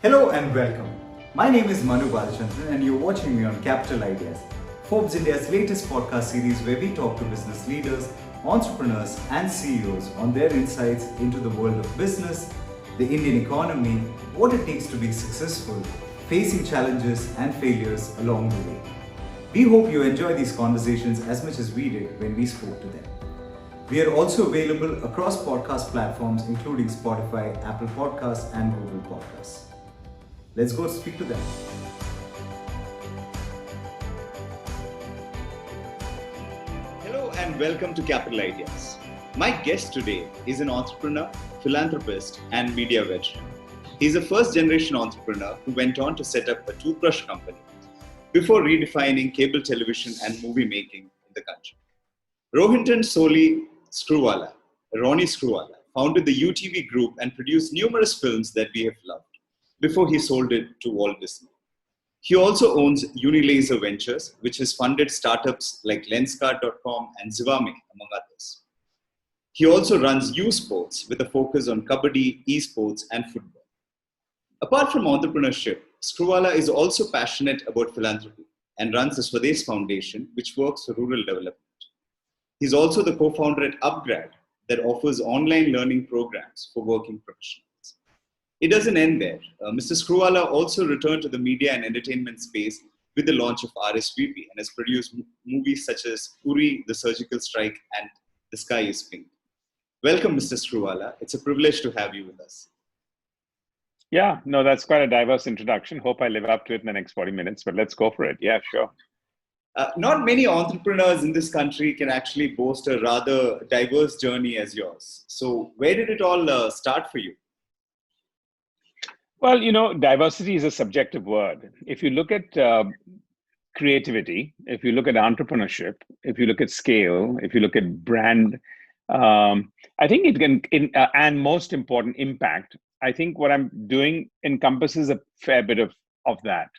Hello and welcome. My name is Manu Balachandran and you're watching me on Capital Ideas, Forbes India's latest podcast series where we talk to business leaders, entrepreneurs and CEOs on their insights into the world of business, the Indian economy, what it takes to be successful, facing challenges and failures along the way. We hope you enjoy these conversations as much as we did when we spoke to them. We are also available across podcast platforms including Spotify, Apple Podcasts and Google Podcasts. Let's go speak to them. Hello and welcome to Capital Ideas. My guest today is an entrepreneur, philanthropist, and media veteran. He's a first-generation entrepreneur who went on to set up a toothbrush company before redefining cable television and movie making in the country. Rohinton Screwvala, Ronnie Screwvala, founded the UTV Group and produced numerous films that we have loved before he sold it to Walt Disney. He also owns Unilaser Ventures, which has funded startups like Lenskart.com and Zivame, among others. He also runs U Sports with a focus on kabaddi, esports, and football. Apart from entrepreneurship, Screwvala is also passionate about philanthropy and runs the Swadesh Foundation, which works for rural development. He's also the co-founder at upGrad that offers online learning programs for working professionals. It doesn't end there. Mr. Screwvala also returned to the media and entertainment space with the launch of RSVP and has produced movies such as Uri, The Surgical Strike, and The Sky is Pink. Welcome, Mr. Screwvala. It's a privilege to have you with us. Yeah, no, that's quite a diverse introduction. Hope I live up to it in the next 40 minutes, but let's go for it. Yeah, sure. Not many entrepreneurs in this country can actually boast a rather diverse journey as yours. So where did it all start for you? Well, diversity is a subjective word. If you look at creativity, if you look at entrepreneurship, if you look at scale, if you look at brand, I think it can, and most important, impact. I think what I'm doing encompasses a fair bit of that.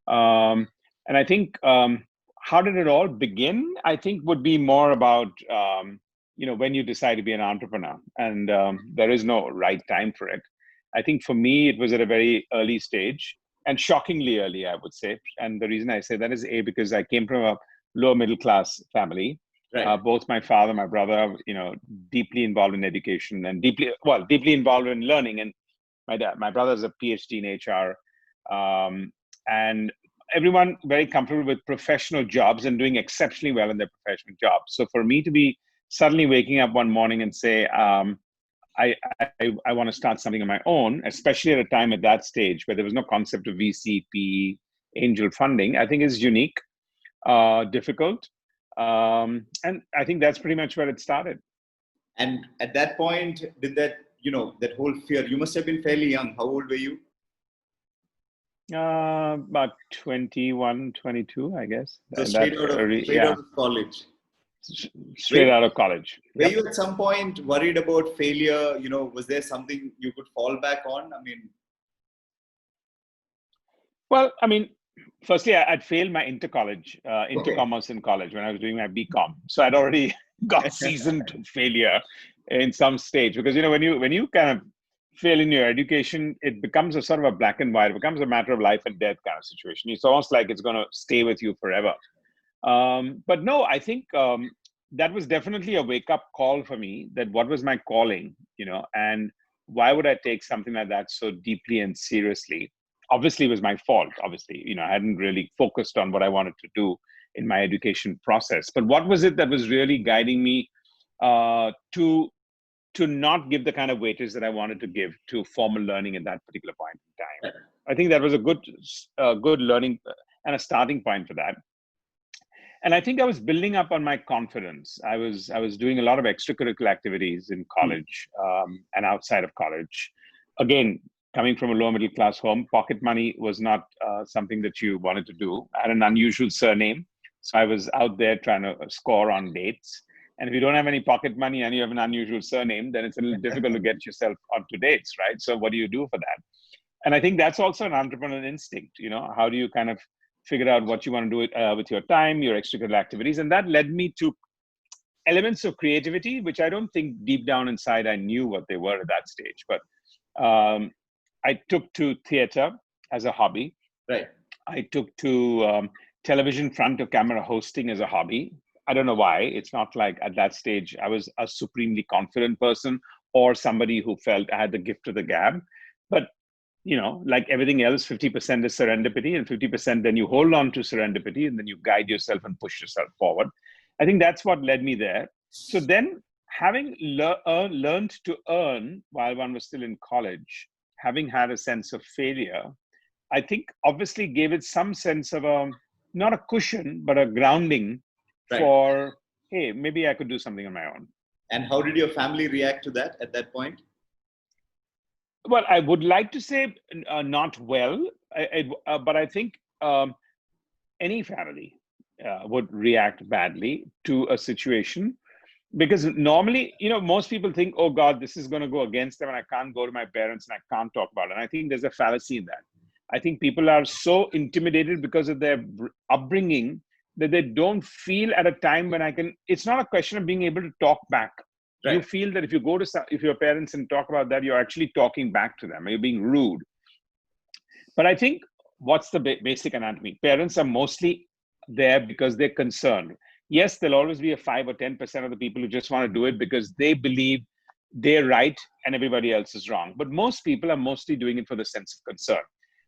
And I think, how did it all begin? I think would be more about, when you decide to be an entrepreneur, and there is no right time for it. I think for me, it was at a very early stage and shockingly early, I would say. And the reason I say that is because I came from a lower middle class family. Right. Both my father, my brother, deeply involved in education and deeply involved in learning. And my brother's a PhD in HR, and everyone very comfortable with professional jobs and doing exceptionally well in their professional jobs. So for me to be suddenly waking up one morning and say, I want to start something on my own, especially at a time at that stage where there was no concept of VC, PE, angel funding, I think is unique, difficult. And I think that's pretty much where it started. And at that point, did that, that whole fear, you must have been fairly young. How old were you? About 21, 22, I guess. So straight out of college. Straight out of college. Were you at some point worried about failure? Was there something you could fall back on? Firstly, I'd failed my intercommerce in college when I was doing my BCom. So I'd already got seasoned failure in some stage, because when you kind of fail in your education, it becomes a sort of a black and white. It becomes a matter of life and death kind of situation. It's almost like it's going to stay with you forever. But no, I think that was definitely a wake-up call for me, that what was my calling, and why would I take something like that so deeply and seriously? Obviously, it was my fault. Obviously, I hadn't really focused on what I wanted to do in my education process. But what was it that was really guiding me to not give the kind of weightage that I wanted to give to formal learning at that particular point in time? I think that was a good learning and a starting point for that. And I think I was building up on my confidence. I was doing a lot of extracurricular activities in college and outside of college. Again, coming from a lower middle class home, pocket money was not something that you wanted to do. I had an unusual surname, so I was out there trying to score on dates. And if you don't have any pocket money and you have an unusual surname, then it's a little difficult to get yourself onto dates, right? So what do you do for that? And I think that's also an entrepreneurial instinct. How do you kind of figure out what you want to do with your time, your extracurricular activities? And that led me to elements of creativity, which I don't think deep down inside I knew what they were at that stage. But I took to theater as a hobby. Right. I took to television front of camera hosting as a hobby. I don't know why. It's not like at that stage I was a supremely confident person or somebody who felt I had the gift of the gab. But, like everything else, 50% is serendipity, and 50% then you hold on to serendipity and then you guide yourself and push yourself forward. I think that's what led me there. So then, having learned to earn while one was still in college, having had a sense of failure, I think obviously gave it some sense of not a cushion, but a grounding for, hey, maybe I could do something on my own. And how did your family react to that at that point? Well, I would like to say not well, but I think any family would react badly to a situation, because normally, most people think, oh God, this is going to go against them and I can't go to my parents and I can't talk about it. And I think there's a fallacy in that. I think people are so intimidated because of their upbringing that they don't feel at a time when it's not a question of being able to talk back. Right. You feel that if you go to if your parents and talk about that, you're actually talking back to them. You're being rude. But I think what's the basic anatomy? Parents are mostly there because they're concerned. Yes, there'll always be a 5 or 10% of the people who just want to do it because they believe they're right and everybody else is wrong. But most people are mostly doing it for the sense of concern.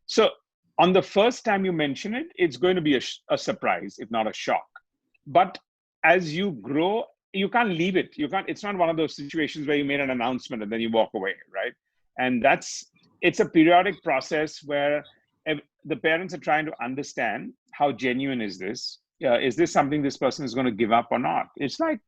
So on the first time you mention it, it's going to be a surprise, if not a shock. But as you grow, you can't leave it. It's not one of those situations where you made an announcement and then you walk away, right? And it's a periodic process where the parents are trying to understand how genuine is this? Is this something this person is going to give up or not? It's like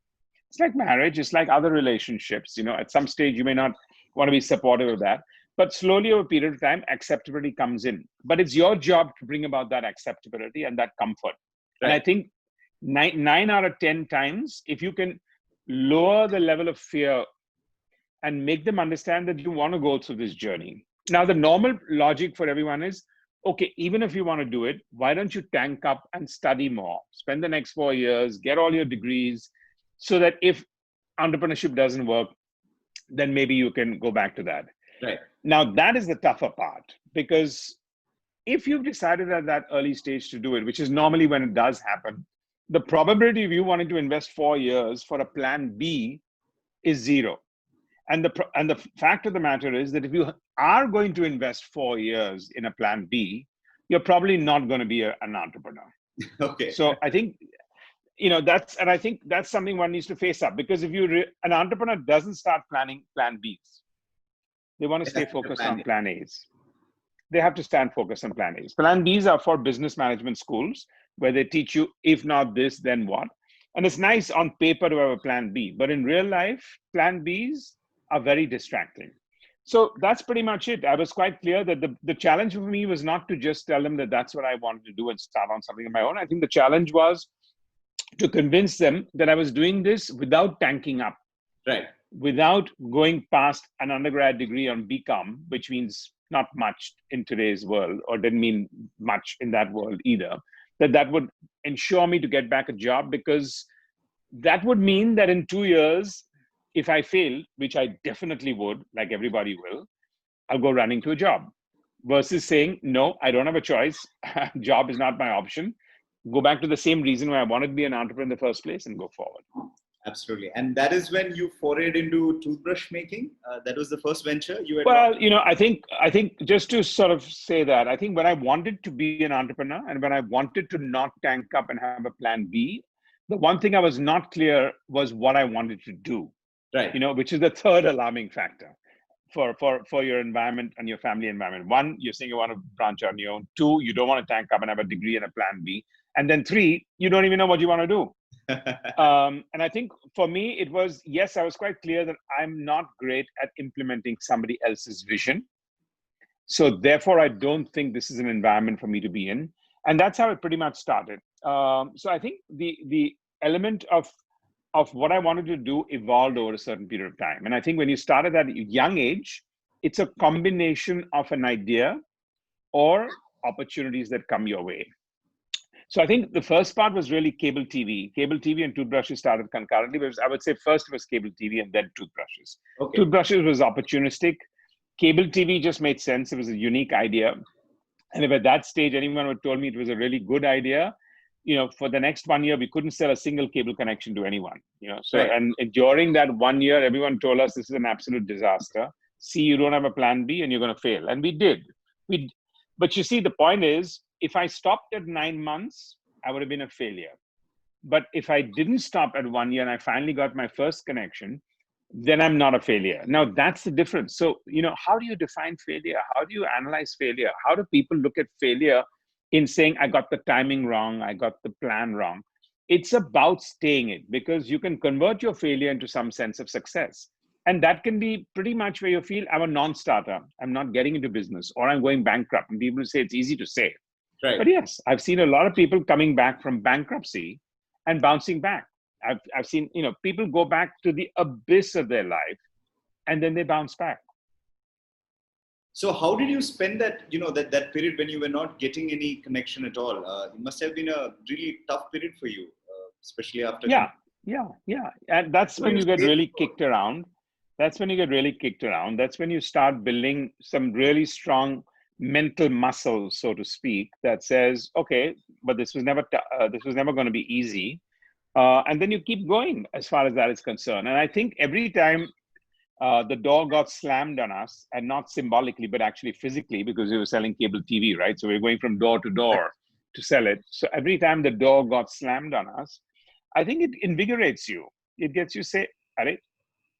marriage. It's like other relationships. At some stage you may not want to be supportive of that, but slowly over a period of time, acceptability comes in. But it's your job to bring about that acceptability and that comfort. Right. And I think 9 out of 10 times, if you can lower the level of fear and make them understand that you want to go through this journey. Now, the normal logic for everyone is, okay, even if you want to do it, why don't you tank up and study more? Spend the next 4 years, get all your degrees, so that if entrepreneurship doesn't work, then maybe you can go back to that. Right. Now, that is the tougher part, because if you've decided at that early stage to do it, which is normally when it does happen, the probability of you wanting to invest 4 years for a plan B is 0. And the fact of the matter is that if you are going to invest 4 years in a plan B, you're probably not going to be an entrepreneur. Okay. So I think, I think that's something one needs to face up, because if an entrepreneur doesn't start planning plan Bs, they want to stay focused on plan As. They have to stand focused on plan As. Plan Bs are for business management schools, where they teach you, if not this, then what? And it's nice on paper to have a plan B, but in real life, plan Bs are very distracting. So that's pretty much it. I was quite clear that the challenge for me was not to just tell them that that's what I wanted to do and start on something of my own. I think the challenge was to convince them that I was doing this without tanking up. Right. Without going past an undergrad degree on BCom, which means not much in today's world, or didn't mean much in that world either, that would ensure me to get back a job, because that would mean that in 2 years, if I fail, which I definitely would, like everybody will, I'll go running to a job, versus saying, no, I don't have a choice. Job is not my option. Go back to the same reason why I wanted to be an entrepreneur in the first place and go forward. Absolutely. And that is when you forayed into toothbrush making. That was the first venture you had. Well, I think just to sort of say that, I think when I wanted to be an entrepreneur and when I wanted to not tank up and have a plan B, the one thing I was not clear was what I wanted to do. Right. Which is the third alarming factor for your environment and your family environment. 1, you're saying you want to branch on your own. 2, you don't want to tank up and have a degree and a plan B. And then 3, you don't even know what you want to do. And I think for me, it was, yes, I was quite clear that I'm not great at implementing somebody else's vision. So therefore, I don't think this is an environment for me to be in. And that's how it pretty much started. So I think the element of what I wanted to do evolved over a certain period of time. And I think when you start at that young age, it's a combination of an idea or opportunities that come your way. So I think the first part was really cable TV. Cable TV and toothbrushes started concurrently, but I would say first it was cable TV and then toothbrushes. Okay. Toothbrushes was opportunistic. Cable TV just made sense. It was a unique idea. And if at that stage anyone had told me it was a really good idea, for the next 1 year, we couldn't sell a single cable connection to anyone. So Right. and during that 1 year, everyone told us this is an absolute disaster. See, you don't have a plan B and you're going to fail. And we did. But you see, the point is, if I stopped at 9 months, I would have been a failure. But if I didn't stop at 1 year and I finally got my first connection, then I'm not a failure. Now, that's the difference. So, how do you define failure? How do you analyze failure? How do people look at failure in saying, I got the timing wrong, I got the plan wrong? It's about staying it, because you can convert your failure into some sense of success. And that can be pretty much where you feel, I'm a non-starter, I'm not getting into business, or I'm going bankrupt. And people say it's easy to say. Right. But yes, I've seen a lot of people coming back from bankruptcy and bouncing back. I've seen, people go back to the abyss of their life and then they bounce back. So how did you spend that, that period when you were not getting any connection at all? It must have been a really tough period for you, especially after. Yeah. And that's when you get really kicked around. That's when you start building some really strong mental muscle, so to speak, that says, okay, but this was never going to be easy. And then you keep going as far as that is concerned. And I think every time the door got slammed on us, and not symbolically, but actually physically, because we were selling cable TV, right? So we're going from door to door to sell it. So every time the door got slammed on us, I think it invigorates you. It gets you say, all right,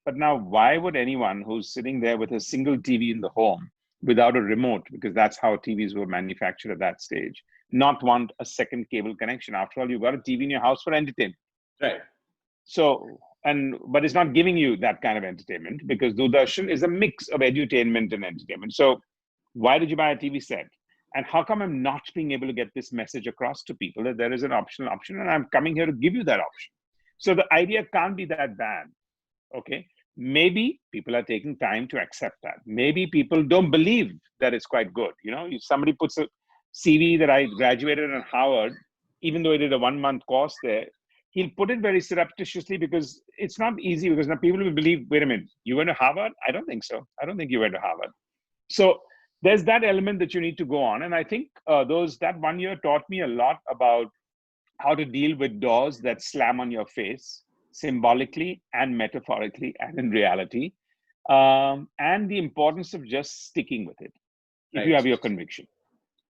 but now why would anyone who's sitting there with a single TV in the home without a remote, because that's how TVs were manufactured at that stage, not want a second cable connection? After all, you've got a TV in your house for entertainment. Right. So, but it's not giving you that kind of entertainment, because Doordarshan is a mix of edutainment and entertainment. So why did you buy a TV set? And how come I'm not being able to get this message across to people that there is an optional option, and I'm coming here to give you that option? So the idea can't be that bad. Okay. Maybe people are taking time to accept that. Maybe people don't believe that it's quite good. If somebody puts a CV that I graduated in Harvard, even though I did a 1-month course there, he'll put it very surreptitiously, because it's not easy, because now people will believe, wait a minute, you went to Harvard? I don't think so. I don't think you went to Harvard. So there's that element that you need to go on. And I think that 1 year taught me a lot about how to deal with doors that slam on your face, symbolically and metaphorically and in reality, and the importance of just sticking with it if you have your conviction.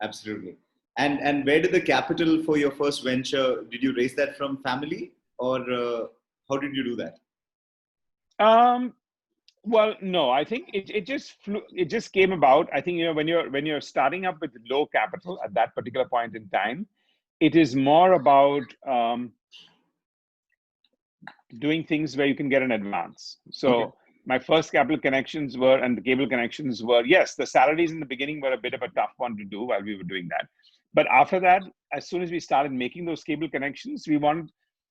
Absolutely. And where did the capital for your first venture, did you raise that from family, or how did you do that? Well, no, I think it just came about. I think, when you're starting up with low capital at that particular point in time, it is more about doing things where you can get an advance. So my first capital connections and the cable connections were, yes, the salaries in the beginning were a bit of a tough one to do while we were doing that. But after that, as soon as we started making those cable connections, we wanted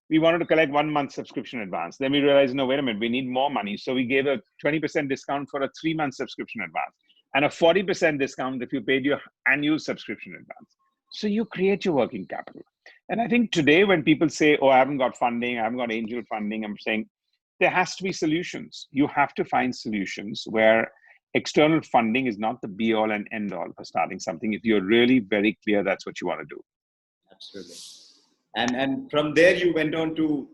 to collect 1 month subscription advance. Then we realized, no, wait a minute, we need more money. So we gave a 20% discount for a 3-month subscription advance, and a 40% discount if you paid your annual subscription advance. So you create your working capital. And I think today when people say, oh, I haven't got funding, I haven't got angel funding, I'm saying there has to be solutions. You have to find solutions where external funding is not the be all and end all for starting something, if you're really very clear that's what you want to do. Absolutely. And from there you went on to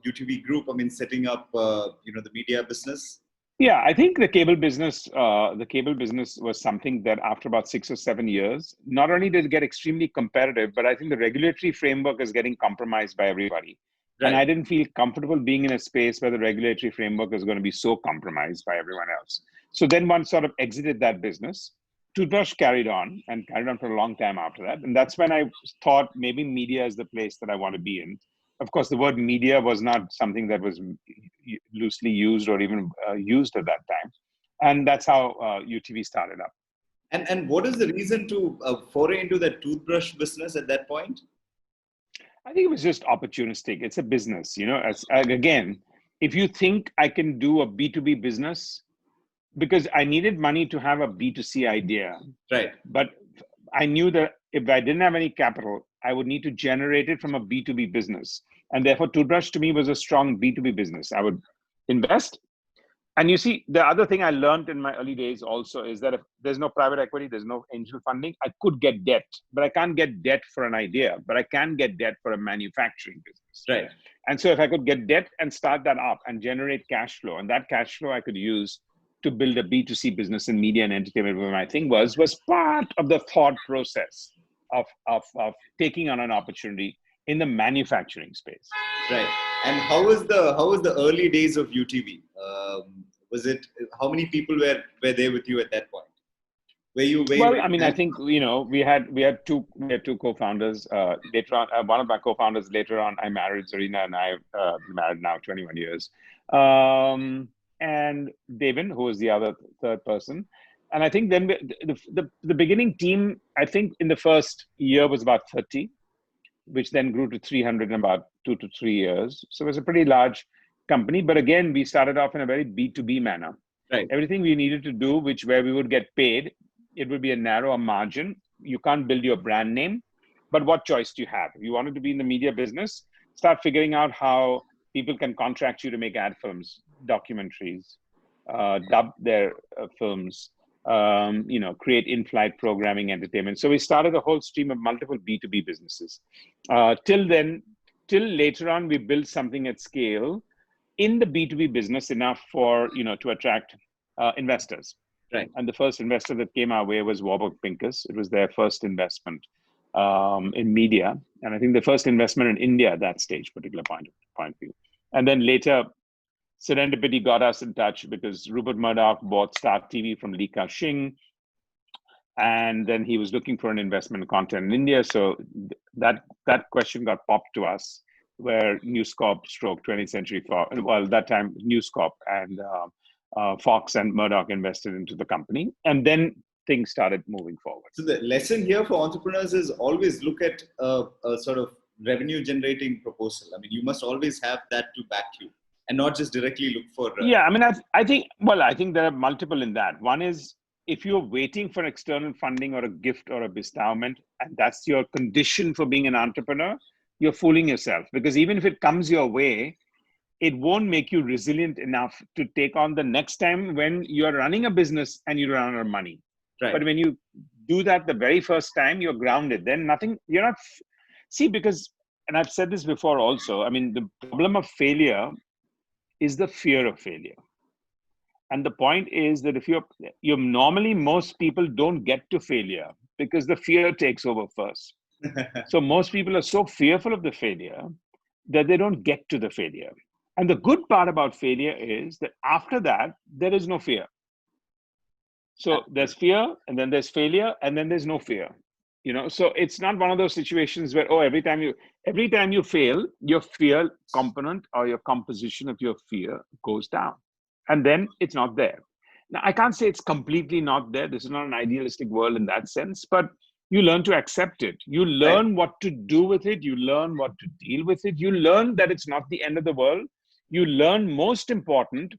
UTV Group, setting up the media business. Yeah, I think the cable business was something that after about 6 or 7 years, not only did it get extremely competitive, but I think the regulatory framework is getting compromised by everybody. Right. And I didn't feel comfortable being in a space where the regulatory framework is going to be so compromised by everyone else. So then one sort of exited that business. Toothbrush carried on for a long time after that. And that's when I thought maybe media is the place that I want to be in. Of course, the word media was not something that was loosely used or even used at that time. And that's how UTV started up. And what is the reason to foray into the toothbrush business at that point? I think it was just opportunistic. It's a business, again, if you think I can do a B2B business, because I needed money to have a B2C idea. Right. But I knew that if I didn't have any capital, I would need to generate it from a B2B business. And therefore, Toothbrush to me was a strong B2B business. I would invest, And you see, the other thing I learned in my early days also is that if there's no private equity, there's no angel funding, I could get debt, but I can't get debt for an idea, but I can get debt for a manufacturing business. Right. And so if I could get debt and start that up and generate cash flow, and that cash flow I could use to build a B2C business in media and entertainment, where my thing was part of the thought process of taking on an opportunity in the manufacturing space. Right. And how was the early days of UTV? Was it, how many people were there with you at that point? I think, we had two co-founders. Later on, one of my co-founders later on, I married. Zarina and I married now 21 years. And Devin, who was the other third person. And I think then the beginning team, I think in the first year was about 30, which then grew to 300 in about 2 to 3 years. So it was a pretty large company. But again, we started off in a very B2B manner. Right. Everything we needed to do, where we would get paid, it would be a narrower margin. You can't build your brand name, but what choice do you have? If you wanted to be in the media business, start figuring out how people can contract you to make ad films, documentaries, dub their films, create in-flight programming, entertainment. So we started a whole stream of multiple B2B businesses. Till later on, we built something at scale in the B2B business enough for, to attract investors. Right. And the first investor that came our way was Warburg Pincus. It was their first investment in media. And I think the first investment in India at that stage, particular point of view. And then later, serendipity got us in touch because Rupert Murdoch bought Star TV from Li Ka-shing. And then he was looking for an investment in content in India. So that question got popped to us, where News Corp stroke 20th Century Fox, well, that time News Corp and Fox and Murdoch invested into the company. And then things started moving forward. So the lesson here for entrepreneurs is always look at a sort of revenue generating proposal. I mean, you must always have that to back you and not just directly look for... I think there are multiple in that. One is, if you're waiting for external funding or a gift or a bestowment, and that's your condition for being an entrepreneur, you're fooling yourself. Because even if it comes your way, it won't make you resilient enough to take on the next time when you're running a business and you run out of money. Right. But when you do that the very first time, you're grounded. Then because, and I've said this before also, I mean, the problem of failure is the fear of failure. And the point is that if you're normally, most people don't get to failure because the fear takes over first. So most people are so fearful of the failure that they don't get to the failure. And the good part about failure is that after that, there is no fear. So there's fear, and then there's failure, and then there's no fear. So it's not one of those situations where, every time you fail, your fear component or your composition of your fear goes down. And then it's not there. Now, I can't say it's completely not there. This is not an idealistic world in that sense, but you learn to accept it. You learn what to do with it. You learn what to deal with it. You learn that it's not the end of the world. You learn, most important,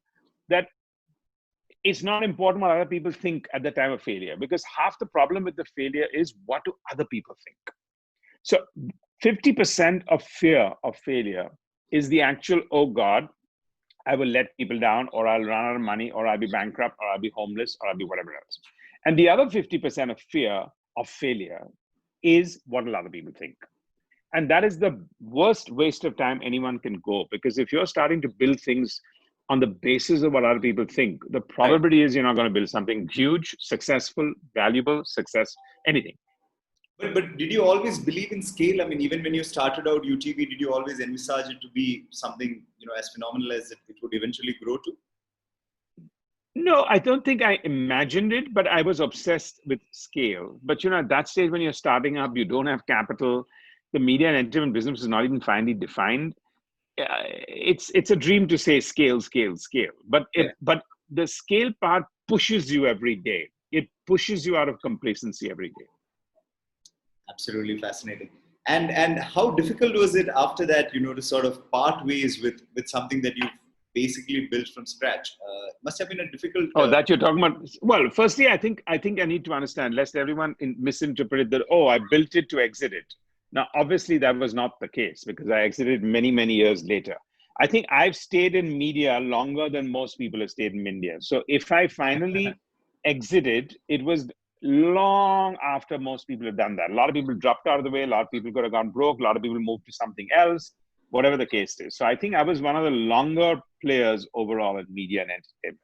that it's not important what other people think at the time of failure, because half the problem with the failure is, what do other people think? So 50% of fear of failure is the actual, oh God, I will let people down, or I'll run out of money, or I'll be bankrupt, or I'll be homeless, or I'll be whatever else. And the other 50% of fear of failure is what will other people think. And that is the worst waste of time anyone can go, because if you're starting to build things on the basis of what other people think, the probability is you're not going to build something huge, successful, valuable, anything. But did you always believe in scale? I mean, even when you started out UTV, did you always envisage it to be something, as phenomenal as it would eventually grow to? No, I don't think I imagined it, but I was obsessed with scale. But at that stage when you're starting up, you don't have capital. The media and entertainment business is not even finely defined. It's a dream to say scale. But but the scale part pushes you every day. It pushes you out of complacency every day. Absolutely fascinating. And how difficult was it after that, to sort of part ways with something that you've basically built from scratch? Must have been a difficult... that you're talking about. Well, firstly, I think I need to understand, lest everyone misinterpret that, I built it to exit it. Now, obviously, that was not the case, because I exited many, many years later. I think I've stayed in media longer than most people have stayed in media. So if I finally exited, it was long after most people have done that. A lot of people dropped out of the way. A lot of people could have gone broke. A lot of people moved to something else, whatever the case is. So I think I was one of the longer players overall in media and entertainment.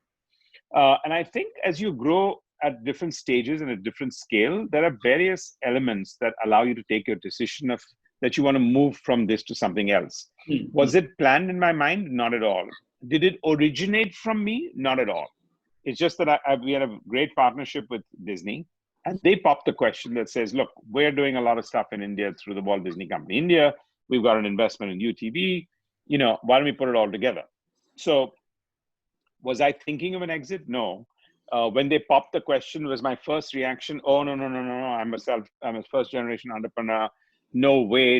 And I think as you grow at different stages and at different scale, there are various elements that allow you to take your decision of that you want to move from this to something else. Was it planned in my mind? Not at all. Did it originate from me? Not at all. It's just that we had a great partnership with Disney, and they popped the question that says, look, we're doing a lot of stuff in India through the Walt Disney Company India. We've got an investment in UTV. Why don't we put it all together? So was I thinking of an exit? No. When they popped the question, was my first reaction, oh, no. I'm a first generation entrepreneur. No way.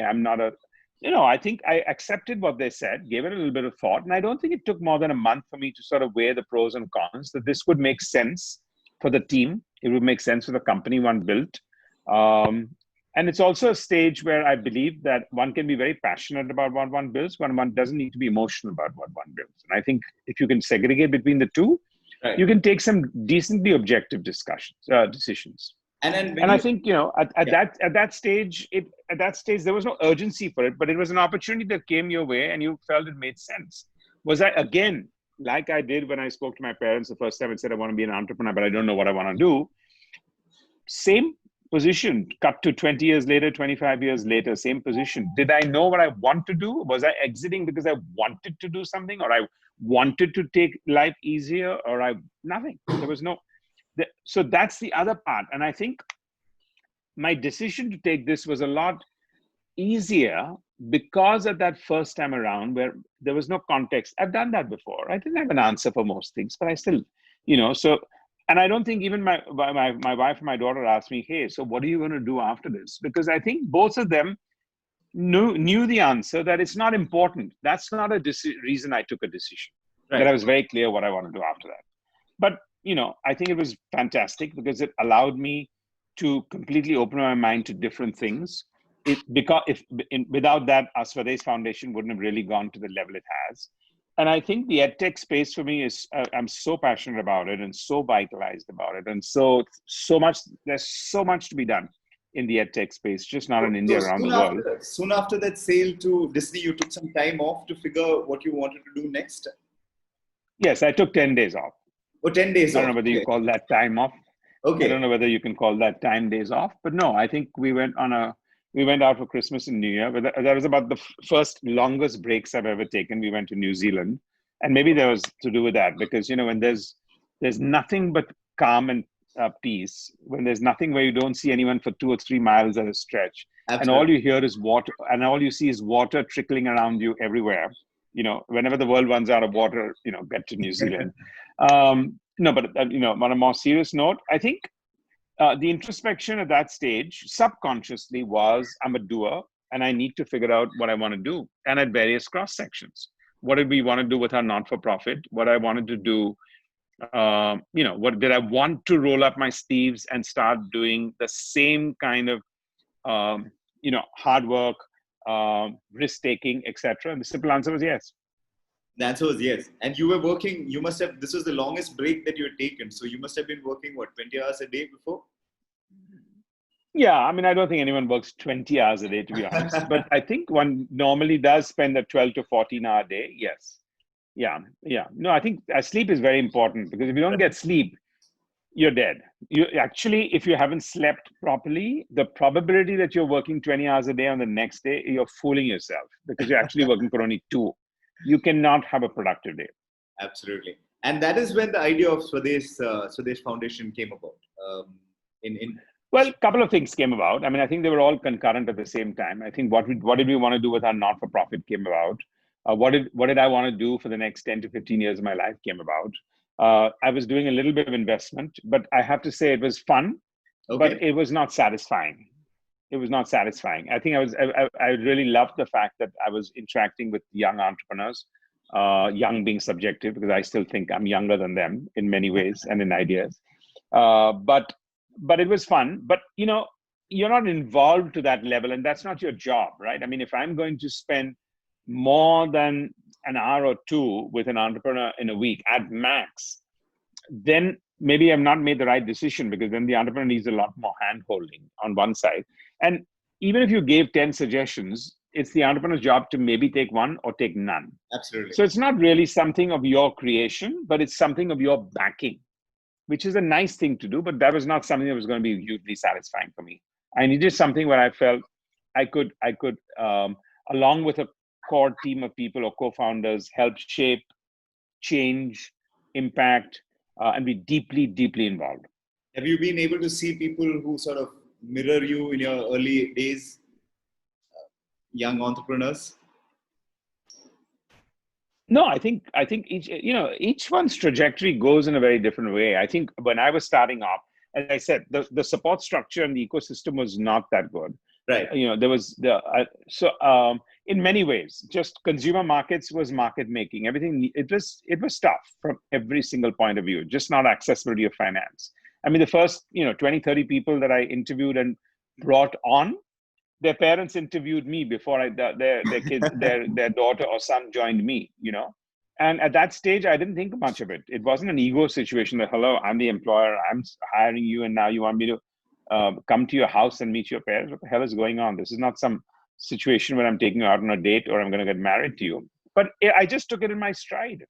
I'm not I think I accepted what they said, gave it a little bit of thought. And I don't think it took more than a month for me to sort of weigh the pros and cons, that this would make sense for the team. It would make sense for the company one built. And it's also a stage where I believe that one can be very passionate about what one builds, when one doesn't need to be emotional about what one builds. And I think if you can segregate between the two, right, you can take some decently objective decisions. And I think, at that stage, there was no urgency for it, but it was an opportunity that came your way and you felt it made sense. Was I, again, like I did when I spoke to my parents the first time and said, I want to be an entrepreneur, but I don't know what I want to do. Same position, cut to 20 years later, 25 years later, same position. Did I know what I want to do? Was I exiting because I wanted to do something, or I wanted to take life easier, or nothing? There was no. So that's the other part. And I think my decision to take this was a lot easier because at that first time around where there was no context. I've done that before. I didn't have an answer for most things, but I still, and I don't think even my wife and my daughter asked me, hey, so what are you going to do after this? Because I think both of them knew the answer, that it's not important. That's not a reason I took a decision. Right. That I was very clear what I want to do after that. But I think it was fantastic because it allowed me to completely open my mind to different things. Without that, our Swadesh Foundation wouldn't have really gone to the level it has. And I think the edtech space for me is, I'm so passionate about it and so vitalized about it. And there's so much to be done in the edtech space, just not in India, around the world. Soon after that sale to Disney, you took some time off to figure what you wanted to do next? Yes, I took 10 days off. Oh, 10 days off. I don't know whether you call that time off. Okay. I don't know whether you can call that 10 days off, but no, I think we went out for Christmas and New Year. But that was about the first longest breaks I've ever taken. We went to New Zealand, and maybe there was to do with that because, when there's nothing but calm and peace, when there's nothing where you don't see anyone for 2 or 3 miles at a stretch, Absolutely. And all you hear is water, and all you see is water trickling around you everywhere. Whenever the world runs out of water, get to New Zealand. No, but on a more serious note, I think the introspection at that stage subconsciously was, I'm a doer and I need to figure out what I want to do, and at various cross sections. What did we want to do with our not-for-profit? What I wanted to do, what did I want to roll up my sleeves and start doing the same kind of, hard work, risk-taking, etc. And the simple answer was yes. The answer was yes. And you were working, this was the longest break that you had taken. So you must have been working, 20 hours a day before? Yeah, I mean, I don't think anyone works 20 hours a day, to be honest. But I think one normally does spend a 12 to 14-hour day. Yes. Yeah. No, I think sleep is very important, because if you don't get sleep, you're dead. You actually, if you haven't slept properly, the probability that you're working 20 hours a day on the next day, you're fooling yourself, because you're actually working for only 2. You cannot have a productive day. Absolutely. And that is when the idea of Swadesh Foundation came about. Well, a couple of things came about. I mean, I think they were all concurrent at the same time. I think what did we want to do with our not-for-profit came about. What did I want to do for the next 10 to 15 years of my life came about. I was doing a little bit of investment, but I have to say it was fun, but it was not satisfying. It was not satisfying. I think I really loved the fact that I was interacting with young entrepreneurs, young being subjective, because I still think I'm younger than them in many ways and in ideas. But it was fun. But, you're not involved to that level, and that's not your job, right? I mean, if I'm going to spend more than an hour or two with an entrepreneur in a week at max, then maybe I've not made the right decision, because then the entrepreneur needs a lot more hand holding on one side. And even if you gave 10 suggestions, it's the entrepreneur's job to maybe take one or take none. Absolutely. So it's not really something of your creation, but it's something of your backing, which is a nice thing to do. But that was not something that was going to be hugely satisfying for me. I needed something where I felt I could, along with a core team of people or co-founders, help shape, change, impact, and be deeply, deeply involved. Have you been able to see people who sort of mirror you in your early days, young entrepreneurs? No, I think each one's trajectory goes in a very different way. I think when I was starting off, as I said, the support structure and the ecosystem was not that good. Right. There was in many ways, just consumer markets was market making. Everything, it was tough from every single point of view, just not accessibility of finance. I mean, the first 20, 30 people that I interviewed and brought on, their parents interviewed me before their kids, their daughter or son joined me, And at that stage, I didn't think much of it. It wasn't an ego situation that, hello, I'm the employer, I'm hiring you, and now you want me to come to your house and meet your parents. What the hell is going on? This is not some situation where I'm taking you out on a date or I'm going to get married to you. But I just took it in my stride.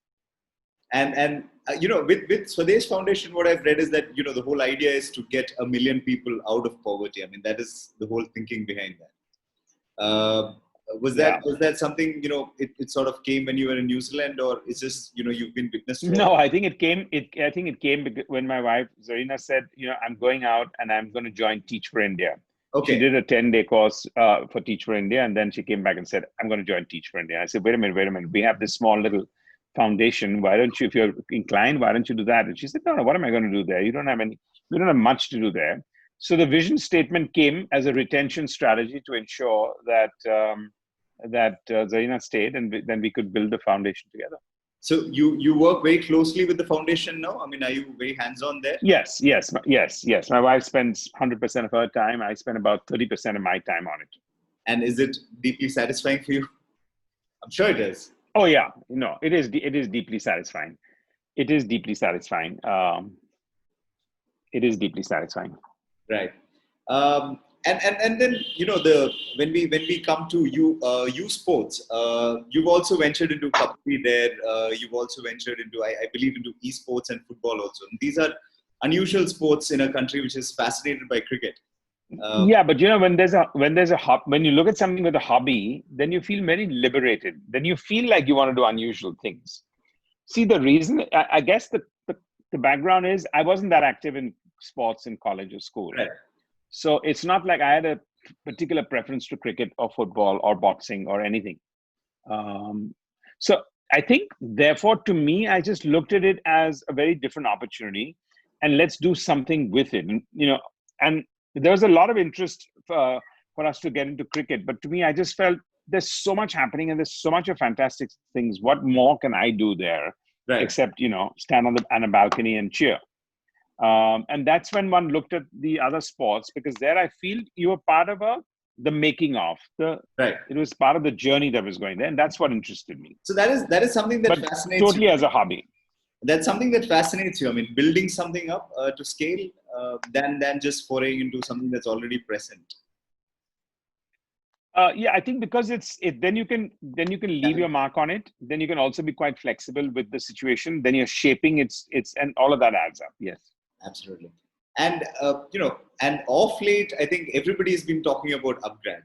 And with Swadesh Foundation, what I've read is that, the whole idea is to get 1 million people out of poverty. I mean, that is the whole thinking behind that. Was that something, it sort of came when you were in New Zealand, or is this, you've been witness to? No, I think it came when my wife, Zarina, said, I'm going out and I'm going to join Teach for India. Okay. She did a 10-day course for Teach for India. And then she came back and said, I'm going to join Teach for India. I said, wait a minute. We have this small little foundation. Why don't you, if you're inclined, why don't you do that? And she said, no, what am I going to do there? We don't have much to do there. So the vision statement came as a retention strategy to ensure that Zarina stayed, and then we could build the foundation together. So you work very closely with the foundation now? I mean, are you very hands-on there? Yes. My wife spends 100% of her time. I spend about 30% of my time on it. And is it deeply satisfying for you? I'm sure it is. Oh yeah, it is deeply satisfying. It is deeply satisfying. Right. And then when we come to you sports, you've also ventured into Kabaddi there. You've also ventured into I believe into esports and football also. And these are unusual sports in a country which is fascinated by cricket. Yeah, but when you look at something with a hobby, then you feel very liberated. Then you feel like you want to do unusual things. See, the reason, I guess the background is I wasn't that active in sports in college or school. Right. So it's not like I had a particular preference to cricket or football or boxing or anything. So I think, therefore, to me, I just looked at it as a very different opportunity, and let's do something with it. And there was a lot of interest for us to get into cricket, but to me, I just felt there's so much happening and there's so much of fantastic things. What more can I do there, right, except stand on a balcony and cheer? And that's when one looked at the other sports, because there I feel you were part of the making of right. It was part of the journey that was going there, and that's what interested me. So that is something that fascinates totally you. As a hobby. That's something that fascinates you. I mean, building something up to scale than just foraying into something that's already present. Yeah, I think because then you can leave your mark on it. Then you can also be quite flexible with the situation. Then you're shaping it's and all of that adds up. Yes, absolutely. And and off late, I think everybody has been talking about upGrad.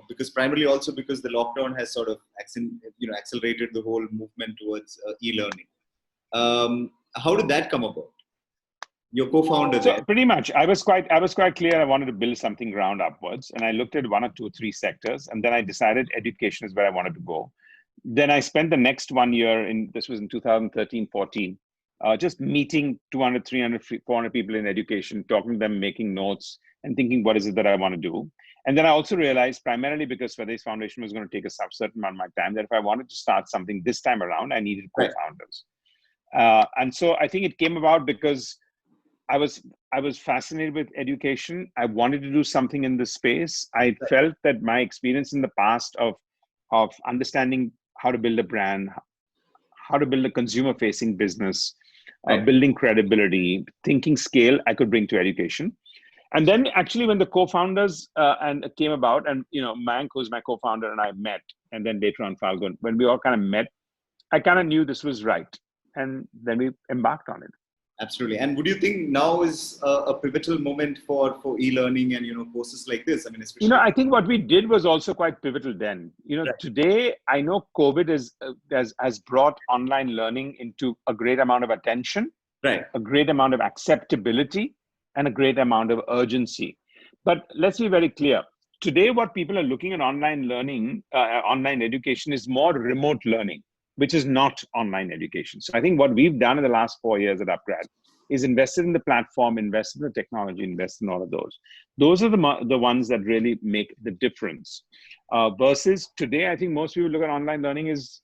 Because primarily also because the lockdown has sort of accelerated the whole movement towards e-learning. How did that come about? Your co-founder there. Pretty much, I was quite clear. I wanted to build something ground upwards, and I looked at 1 or 2 or 3 sectors, and then I decided education is where I wanted to go. Then I spent the next 1 year this was in 2013-14, just meeting 200, 300, 400 people in education, talking to them, making notes, and thinking, what is it that I want to do? And then I also realized, primarily because Swadesh Foundation was going to take a certain amount of my time, that if I wanted to start something this time around, I needed co-founders. Right. And so I think it came about because I was fascinated with education. I wanted to do something in this space. I felt that my experience in the past of of understanding how to build a brand, how to build a consumer-facing business, building credibility, thinking scale, I could bring to education. And then actually when the co-founders and came about, and Mayank, who's my co-founder, and I met, and then later on Falgun, when we all kind of met, I kind of knew this was right. And then we embarked on it. Absolutely. And would you think now is a pivotal moment for e-learning and courses like this? I mean, especially I think what we did was also quite pivotal then. Right. Today I know COVID has brought online learning into a great amount of attention, right, a great amount of acceptability, and a great amount of urgency. But let's be very clear. Today, what people are looking at online learning, online education, is more remote learning, which is not online education. So I think what we've done in the last 4 years at upGrad is invested in the platform, invested in the technology, invested in all of those. Those are the ones that really make the difference. Versus today, I think most people look at online learning is,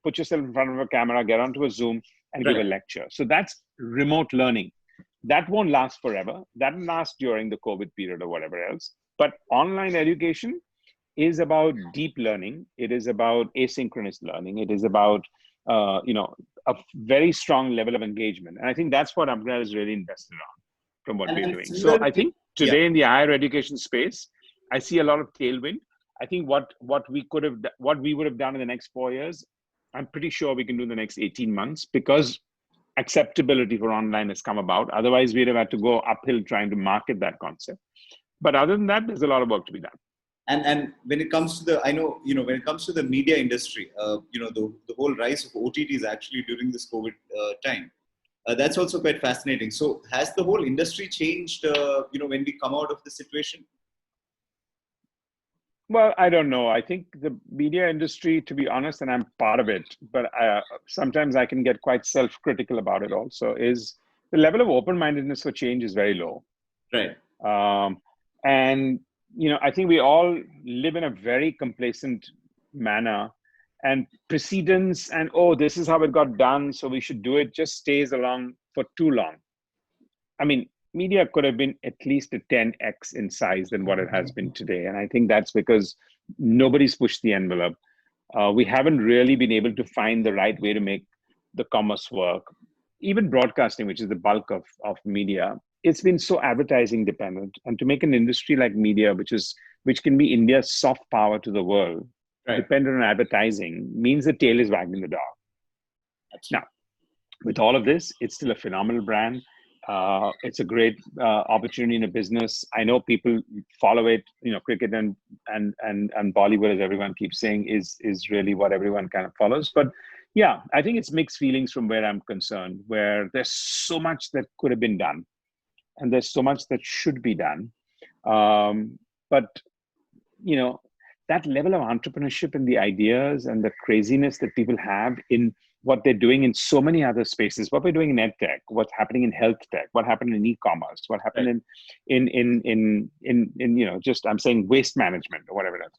put yourself in front of a camera, get onto a Zoom and give a lecture. So that's remote learning. That won't last forever. That will last during the COVID period or whatever else. But online education is about deep learning. It is about asynchronous learning. It is about, a very strong level of engagement. And I think that's what upGrad is really invested on from what we're doing. So I think today in the higher education space, I see a lot of tailwind. I think what we would have done in the next 4 years, I'm pretty sure we can do in the next 18 months because acceptability for online has come about. Otherwise, we'd have had to go uphill trying to market that concept. But other than that, there's a lot of work to be done. And when it comes to when it comes to the media industry, the whole rise of OTTs actually during this COVID time, that's also quite fascinating. So has the whole industry changed, when we come out of the situation? Well, I don't know. I think the media industry, to be honest, and I'm part of it, but sometimes I can get quite self-critical about it also, is the level of open-mindedness for change is very low. Right. And, I think we all live in a very complacent manner, and precedence and, this is how it got done, so we should do it, just stays along for too long. I mean, media could have been at least a 10x in size than what it has been today. And I think that's because nobody's pushed the envelope. We haven't really been able to find the right way to make the commerce work. Even broadcasting, which is the bulk of media, it's been so advertising dependent. And to make an industry like media, which can be India's soft power to the world, dependent on advertising, means the tail is wagging the dog. Now, with all of this, it's still a phenomenal brand. It's a great opportunity in a business. I know people follow it. Cricket and Bollywood, as everyone keeps saying, is really what everyone kind of follows. But yeah, I think it's mixed feelings from where I'm concerned, where there's so much that could have been done, and there's so much that should be done. But that level of entrepreneurship and the ideas and the craziness that people have in what they're doing in so many other spaces, what we're doing in ed tech, what's happening in health tech, what happened in e-commerce, what happened in just, I'm saying, waste management or whatever else.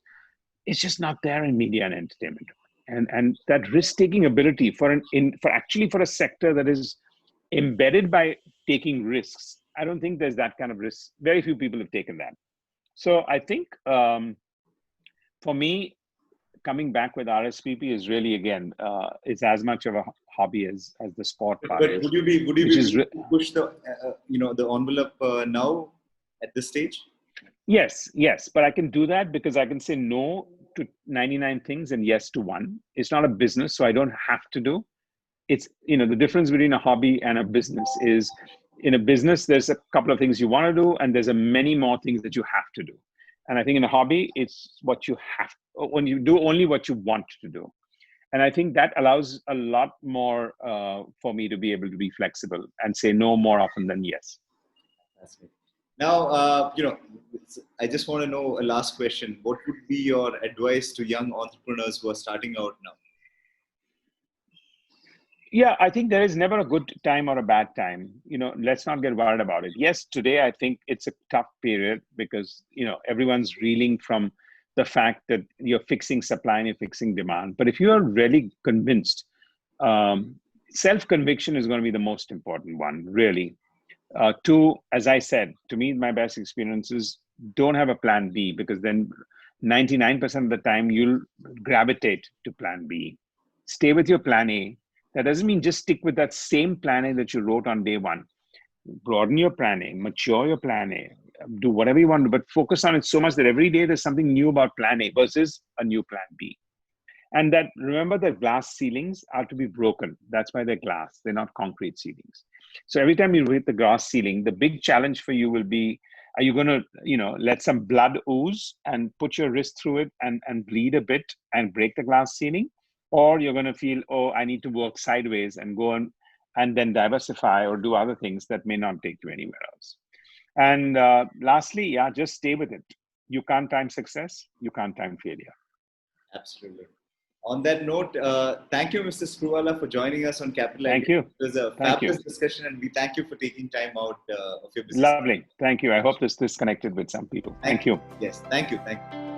It's just not there in media and entertainment. And that risk-taking ability for a sector that is embedded by taking risks, I don't think there's that kind of risk. Very few people have taken that. So I think for me, coming back with RSPP is really, again, it's as much of a hobby as the sport part. But would you be push the the envelope now at this stage? Yes, but I can do that because I can say no to 99 things and yes to one. It's not a business, so I don't have to do. It's the difference between a hobby and a business is, in a business there's a couple of things you want to do, and there's many more things that you have to do. And I think in a hobby, it's what you have, when you do only what you want to do. And I think that allows a lot more for me to be able to be flexible and say no more often than yes. That's it. Now, I just want to know a last question. What would be your advice to young entrepreneurs who are starting out now? Yeah, I think there is never a good time or a bad time. Let's not get worried about it. Yes, today I think it's a tough period because, everyone's reeling from the fact that you're fixing supply and you're fixing demand. But if you are really convinced, self-conviction is going to be the most important one, really. Two, as I said, to me, my best experiences, don't have a plan B, because then 99% of the time, you'll gravitate to plan B. Stay with your plan A. That doesn't mean just stick with that same plan A that you wrote on day one. Broaden your plan A, mature your plan A, do whatever you want to, but focus on it so much that every day there's something new about plan A versus a new plan B. And that, remember, that glass ceilings are to be broken. That's why they're glass. They're not concrete ceilings. So every time you hit the glass ceiling, the big challenge for you will be, are you going to, let some blood ooze and put your wrist through it and bleed a bit and break the glass ceiling? Or you're going to feel, oh, I need to work sideways and go on and then diversify or do other things that may not take you anywhere else. And lastly, just stay with it. You can't time success. You can't time failure. Absolutely. On that note, thank you, Mr. Screwvala, for joining us on Capital. Thank you. It was a fabulous discussion, and we thank you for taking time out of your business. Lovely. Thank you. I hope this connected with some people. Thank you. Yes. Thank you. Thank you.